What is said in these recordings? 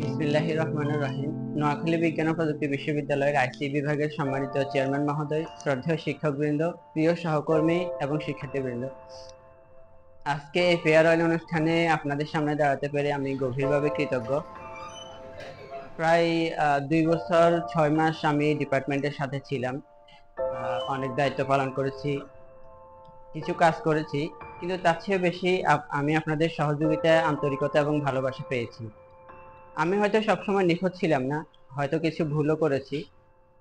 বিসমিল্লাহির রহমানির রহিম। নোয়াখালী বিজ্ঞান ও প্রযুক্তি বিশ্ববিদ্যালয়ের আইসি বিভাগের সম্মানিত চেয়ারম্যান মহোদয়, শ্রদ্ধেয় শিক্ষকবৃন্দ, প্রিয় সহকর্মী এবং শিক্ষার্থীবৃন্দ, আজকে এই ফেয়ারওয়েল অনুষ্ঠানে আপনাদের সামনে দাঁড়াতে পেরে আমি গভীরভাবে কৃতজ্ঞ। প্রায় 2 বছর 6 মাস আমি ডিপার্টমেন্টের সাথে ছিলাম। অনেক দায়িত্ব পালন করেছি, কিছু কাজ করেছি, কিন্তু তার চেয়ে বেশি আমি আপনাদের সহযোগিতা, আন্তরিকতা এবং ভালোবাসা পেয়েছি। আমি হয়তো সবসময় নিখুঁত ছিলাম না, হয়তো কিছু ভুলও করেছি,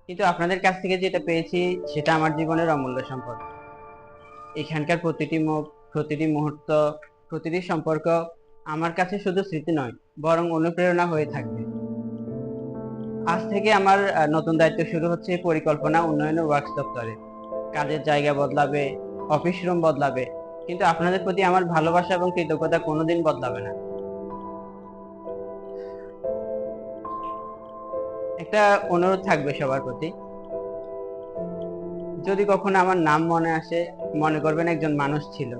কিন্তু আপনাদের কাছ থেকে যেটা পেয়েছি সেটা আমার জীবনের অমূল্য সম্পদ। এখানকার প্রতিটি মুখ, প্রতিটি মুহূর্ত, প্রতিটি সম্পর্ক আমার কাছে শুধু স্মৃতি নয়, বরং অনুপ্রেরণা হয়ে থাকবে। আজ থেকে আমার নতুন দায়িত্ব শুরু হচ্ছে পরিকল্পনা উন্নয়ন ওয়ার্কস দপ্তরে। কাজের জায়গা বদলাবে, অফিস রুম বদলাবে, কিন্তু আপনাদের প্রতি আমার ভালোবাসা এবং কৃতজ্ঞতা কোনোদিন বদলাবে না। একটা অনুরোধ থাকবে সবার প্রতি, যদি কখনো আমার নাম মনে আসে, মনে করবেন একজন মানুষ ছিল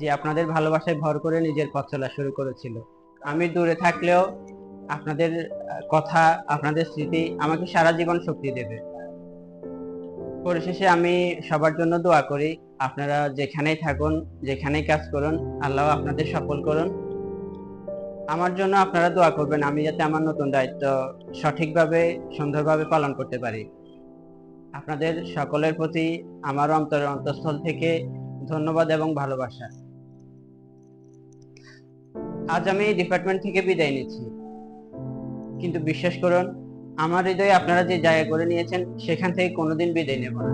যে আপনাদের ভালোবাসায় ভর করে নিজের পথ চলা শুরু করেছিল। আমি দূরে থাকলেও আপনাদের কথা, আপনাদের স্মৃতি আমাকে সারা জীবন শক্তি দেবে। পরিশেষে আমি সবার জন্য দোয়া করি, আপনারা যেখানেই থাকুন, যেখানেই কাজ করুন, আল্লাহ আপনাদের সফল করুন। আমার জন্য আপনারা দোয়া করবেন, আমি যাতে আমার নতুন দায়িত্ব সঠিকভাবে, সুন্দরভাবে পালন করতে পারি। আপনাদের সকলের প্রতি আমার অন্তরের অন্তঃস্থল থেকে ধন্যবাদ এবং ভালোবাসা। আজ আমি এই ডিপার্টমেন্ট থেকে বিদায় নিচ্ছি, কিন্তু বিশ্বাস করুন, আমার হৃদয়ে আপনারা যে জায়গা করে নিয়েছেন সেখান থেকে কোনোদিন বিদায় নেব না।